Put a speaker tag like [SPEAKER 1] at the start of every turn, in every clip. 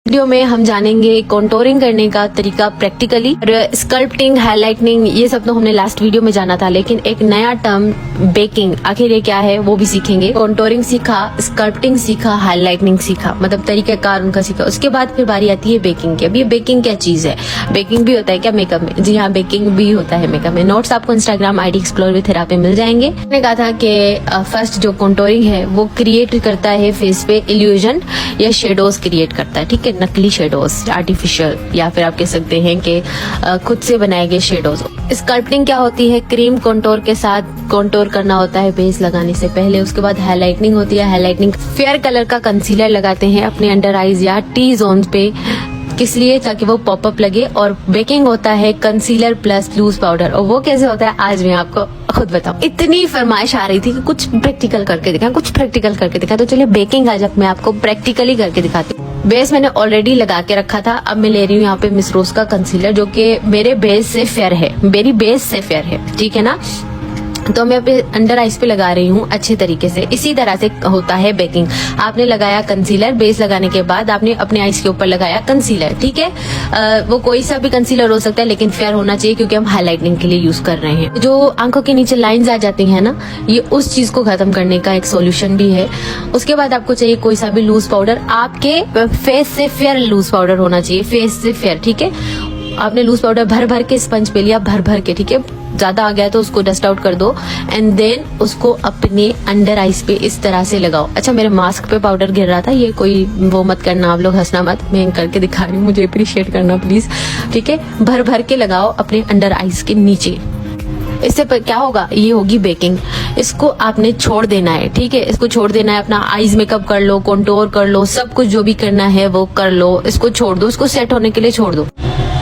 [SPEAKER 1] Video में हम जानेंगे कॉन्टोरिंग करने का तरीका प्रैक्टिकली। और स्कल्पटिंग, हाईलाइटनिंग ये सब तो हमने लास्ट वीडियो में जाना था, लेकिन एक नया टर्म बेकिंग, आखिर ये क्या है वो भी सीखेंगे। कॉन्टोरिंग सीखा, स्कल्पटिंग सीखा, हाईलाइटनिंग सीखा, मतलब तरीकाकार उनका सीखा। उसके बाद फिर बारी आती है बेकिंग की। अब ये बेकिंग क्या चीज है? बेकिंग भी होता है क्या मेकअप में? जी हाँ, बेकिंग भी होता है मेकअप में। नोट्स आपको इंस्टाग्राम ID एक्सप्लोर विद थेरा पे मिल जाएंगे। मैंने कहा था कि फर्स्ट जो कॉन्टोरिंग है वो क्रिएट करता है फेस पे इल्यूजन या शेडोज क्रिएट करता है, ठीक है, नकली शेडोज, आर्टिफिशियल, या फिर आप कह सकते हैं कि खुद से बनाए गए शेडोज। स्कल्पटिंग क्या होती है? क्रीम कॉन्टोर के साथ कॉन्टोर करना होता है बेस लगाने से पहले। उसके बाद हाईलाइटनिंग होती है। हाईलाइटनिंग फेयर कलर का कंसीलर लगाते हैं अपने अंडर आईज या टी जोन पे, किस लिए? ताकि वो पॉपअप लगे। और बेकिंग होता है कंसीलर प्लस लूज पाउडर। और वो कैसे होता है आज मैं आपको खुद बताऊं। इतनी फरमाइश आ रही थी कि कुछ प्रैक्टिकल करके दिखा, कुछ प्रैक्टिकल करके दिखा, तो चलिए बेकिंग आज मैं आपको प्रैक्टिकली करके दिखाती हूँ। बेस मैंने ऑलरेडी लगा के रखा था। अब मैं ले रही हूँ यहाँ पे मिस रोज का कंसीलर, जो कि मेरे बेस से फेयर है, मेरी बेस से फेयर है, ठीक है ना। तो मैं अपने अंडर आइज पे लगा रही हूँ अच्छे तरीके से। इसी तरह से होता है बेकिंग। आपने लगाया कंसीलर, बेस लगाने के बाद आपने अपने आइज के ऊपर लगाया कंसीलर, ठीक है। वो कोई सा भी कंसीलर हो सकता है, लेकिन फेयर होना चाहिए क्योंकि हम हाईलाइटनिंग के लिए यूज कर रहे हैं। जो आंखों के नीचे लाइंस आ जाती है ना, ये उस चीज को खत्म करने का एक सोल्यूशन भी है। उसके बाद आपको चाहिए कोई सा भी लूज पाउडर। आपके फेस से फेयर लूज पाउडर होना चाहिए, फेस से फेयर, ठीक है। आपने लूज पाउडर भर भर के स्पंज पे लिया, भर भर के, ठीक है। ज्यादा आ गया तो उसको डस्ट आउट कर दो एंड देन उसको अपने अंडर आइज पे इस तरह से लगाओ। अच्छा, मेरे मास्क पे पाउडर गिर रहा था, ये कोई वो मत करना, आप लोग हंसना मत, मैं करके दिखा रही हूँ, मुझे अप्रिशिएट करना प्लीज, ठीक है। भर भर के लगाओ अपने अंडर आइज के नीचे। इससे क्या होगा? ये होगी बेकिंग। इसको आपने छोड़ देना है, ठीक है। इसको छोड़ देना है। अपना आईज मेकअप कर लो, कॉन्टोर कर लो, सब कुछ जो भी करना है वो कर लो। इसको छोड़ दो, इसको सेट होने के लिए छोड़ दो।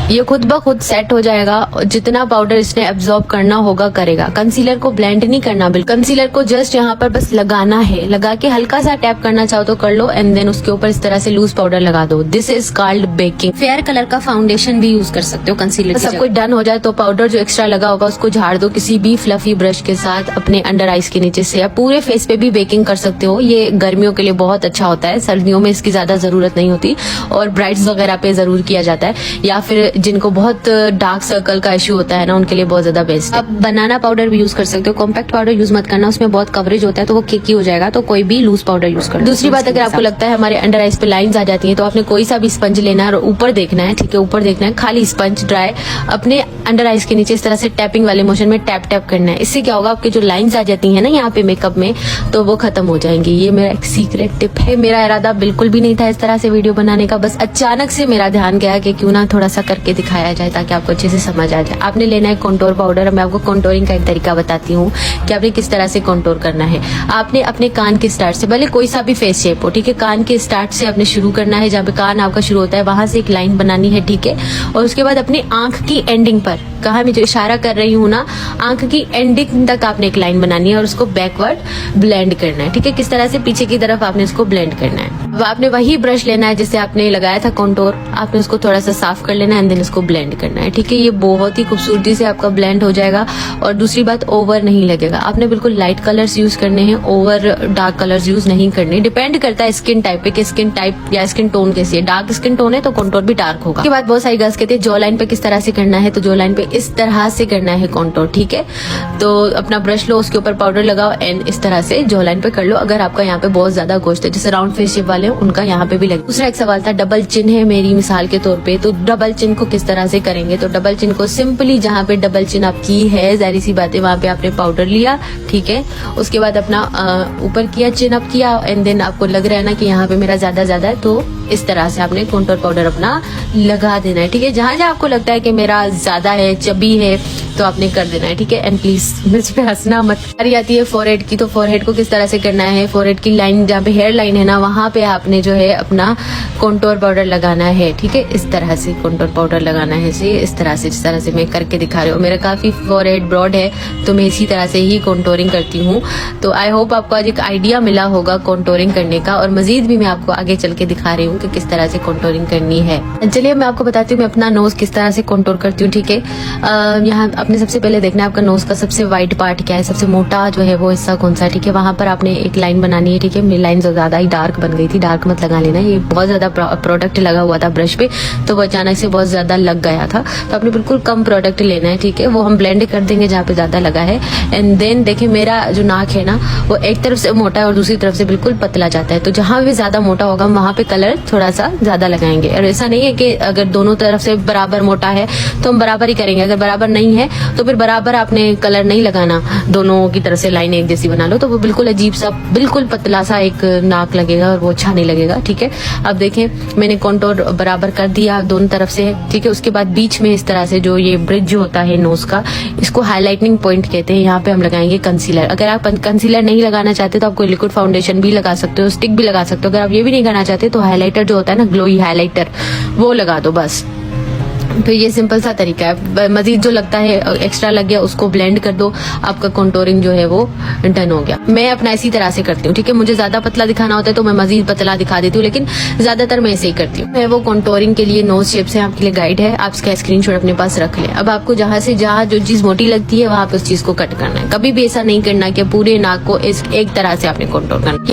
[SPEAKER 1] ये खुद ब खुद सेट हो जाएगा। जितना पाउडर इसने एब्जॉर्ब करना होगा करेगा। कंसीलर को ब्लेंड नहीं करना, बिल्कुल। कंसीलर को जस्ट यहाँ पर बस लगाना है, लगा के हल्का सा टैप करना चाहो तो कर लो एंड देन उसके ऊपर इस तरह से लूज पाउडर लगा दो। This is called baking. Fair colour का फाउंडेशन भी यूज कर सकते हो कंसीलर। सब कुछ डन हो जाए तो पाउडर जो एक्स्ट्रा लगा होगा उसको झाड़ दो किसी भी फ्लफी ब्रश के साथ अपने अंडर आइज के नीचे से। या पूरे फेस पे भी बेकिंग कर सकते हो। ये गर्मियों के लिए बहुत अच्छा होता है, सर्दियों में इसकी ज्यादा जरूरत नहीं होती और ब्राइड्स वगैरह पे जरूर किया जाता है, या फिर जिनको बहुत डार्क सर्कल का इश्यू होता है ना, उनके लिए बहुत ज्यादा बेस्ट है। आप बनाना पाउडर भी यूज कर सकते हो। कॉम्पैक्ट पाउडर यूज मत करना, उसमें बहुत कवरेज होता है तो वो केकी हो जाएगा, तो कोई भी लूज पाउडर यूज करो। दूसरी बात, अगर आपको लगता है हमारे अंडर आइज पे लाइंस आ जाती है तो आपने कोई सा भी स्पंज लेना है और ऊपर देखना है, ठीक है, ऊपर देखना है, खाली स्पंज ड्राई अपने अंडर आइज के नीचे इस तरह से टैपिंग वाले मोशन में टैप टैप करना है। इससे क्या होगा, आपकी जो लाइंस आ जाती है ना यहाँ पे मेकअप में, तो वो खत्म हो जाएंगी। ये मेरा एक सीक्रेट टिप है। मेरा इरादा बिल्कुल भी नहीं था इस तरह से वीडियो बनाने का, बस अचानक से मेरा ध्यान गया कि क्यों ना थोड़ा सा करके दिखाया जाए ताकि आपको अच्छे से समझ आ जाए। आपने लेना है कॉन्टोर पाउडर। मैं आपको कॉन्टोरिंग का एक तरीका बताती हूँ कि आपने किस तरह से कॉन्टोर करना है। आपने अपने कान के स्टार्ट से, भले कोई सा भी फेस शेप हो, ठीक है, कान के स्टार्ट से आपने शुरू करना है। जहाँ पे कान आपका शुरू होता है वहां से एक लाइन बनानी है, ठीक है। और उसके बाद अपनी आंख की एंडिंग पर, कहा मैं जो इशारा कर रही हूँ ना, आंख की एंडिंग तक आपने एक लाइन बनानी है और उसको बैकवर्ड ब्लेंड करना है, ठीक है। किस तरह से? पीछे की तरफ आपने इसको ब्लेंड करना है। अब आपने वही ब्रश लेना है जिससे आपने लगाया था कॉन्टोर, आपने उसको थोड़ा सा साफ कर लेना है एंड देन इसको ब्लेंड करना है, ठीक है। ये बहुत ही खूबसूरती से आपका ब्लेंड हो जाएगा। और दूसरी बात, ओवर नहीं लगेगा। आपने बिल्कुल लाइट कलर्स यूज करने हैं, ओवर डार्क कलर्स यूज नहीं करने। डिपेंड करता है स्किन टाइप पे कि स्किन टाइप या स्किन टोन कैसी है। डार्क स्किन टोन है तो कॉन्टोर भी डार्क होगा। उसके बाद बहुत सारी गर्ल्स कहते हैं जॉ लाइन पे किस तरह से करना है, तो जॉ लाइन पे इस तरह से करना है कॉन्टोर, ठीक है। तो अपना ब्रश लो, उसके ऊपर पाउडर लगाओ एंड इस तरह से जॉ लाइन पे कर लो। अगर आपका यहाँ पे बहुत ज्यादा गोश्त है, जैसे राउंड फेस शेप वाले उनका यहाँ पे भी लगे। दूसरा एक सवाल था, डबल चिन है मेरी मिसाल के तौर पे, तो डबल चिन को किस तरह से करेंगे? तो डबल चिन को सिंपली जहाँ पे डबल चिन आपकी है, जाहिर सी बात है, वहां पे आपने पाउडर लिया, ठीक है। उसके बाद अपना ऊपर किया, चिन अप किया एंड देन आपको लग रहा है ना कि यहाँ पे मेरा ज्यादा है, तो इस तरह से आपने कॉन्टोर पाउडर अपना लगा देना है, ठीक है। जहां जहां आपको लगता है कि मेरा ज्यादा है, चबी है, तो आपने कर देना है, ठीक है। एंड प्लीज मुझ पे हंसना मत। बारी आती है फोरहेड की, तो फोरहेड को किस तरह से करना है? फोरहेड की लाइन, जहाँ पे हेयर लाइन है ना, वहां पे आपने जो है अपना कॉन्टोर पाउडर लगाना है, ठीक है। इस तरह से कॉन्टोर पाउडर लगाना है, इस तरह से, जिस तरह से मैं करके दिखा रही हूँ। मेरा काफी फोरहेड ब्रॉड है तो मैं इसी तरह से ही कॉन्टोरिंग करती हूँ। तो आई होप आपको आज एक आइडिया मिला होगा कॉन्टोरिंग करने का, और मजीद भी मैं आपको आगे चल के दिखा रही हूँ कि किस तरह से कॉन्टोरिंग करनी है। चलिए मैं आपको बताती हूँ मैं अपना नोज किस तरह से कॉन्टोर करती हूँ, ठीक है। यहाँ आपने सबसे पहले देखना है आपका नोज का सबसे वाइड पार्ट क्या है, सबसे मोटा जो है वो हिस्सा कौन सा है, ठीक है। वहां पर आपने एक लाइन बनानी है, ठीक है। मेरी लाइन ज्यादा ही डार्क बन गई थी ही डार्क मत लगा लेना, ये बहुत ज्यादा प्रोडक्ट लगा हुआ था ब्रश पे तो वो अचानक से बहुत ज्यादा लग गया था। तो आपने बिल्कुल कम प्रोडक्ट लेना है, ठीक है, वो हम ब्लेंड कर देंगे जहाँ पे ज्यादा लगा है। एंड देन देखिए मेरा जो नाक है ना वो एक तरफ से मोटा है और दूसरी तरफ से बिल्कुल पतला जाता है, तो जहां भी ज्यादा मोटा होगा हम वहां पे कलर थोड़ा सा ज्यादा लगाएंगे। और ऐसा नहीं है कि अगर दोनों तरफ से बराबर मोटा है तो हम बराबर ही करेंगे, अगर बराबर नहीं है तो फिर बराबर आपने कलर नहीं लगाना, दोनों की तरफ से लाइन एक जैसी बना लो, तो वो बिल्कुल अजीब सा बिल्कुल पतला सा एक नाक लगेगा और वो अच्छा नहीं लगेगा, ठीक है। अब देखें मैंने कॉन्टोर बराबर कर दिया दोनों तरफ से, ठीक है। उसके बाद बीच में इस तरह से जो ये ब्रिज जो होता है नोज का, इसको हाईलाइटनिंग पॉइंट कहते हैं, यहाँ पे हम लगाएंगे कंसीलर। अगर आप कंसीलर नहीं लगाना चाहते तो आप कोई लिक्विड फाउंडेशन भी लगा सकते हो, स्टिक भी लगा सकते हो। अगर आप ये भी नहीं करना चाहते तो हाईलाइटर जो होता है ना, ग्लोई हाईलाइटर, वो लगा दो बस। तो ये सिंपल सा तरीका है। मजीद जो लगता है एक्स्ट्रा लग गया उसको ब्लेंड कर दो, आपका कॉन्टोरिंग जो है वो डन हो गया। मैं अपना इसी तरह से करती हूँ, ठीक है। मुझे ज्यादा पतला दिखाना होता है तो मैं मजीद पतला दिखा देती हूँ, लेकिन ज्यादातर मैं ऐसे ही करती हूँ। वो कॉन्टोरिंग के लिए नोज शेप से आपके लिए गाइड है, आप इसका स्क्रीनशॉट अपने पास रख लें। अब आपको जहाँ से जहाँ जो चीज मोटी लगती है वहां पे उस चीज को कट करना है। कभी भी ऐसा नहीं करना कि पूरे नाक को एक तरह से आपने कॉन्टोर करना।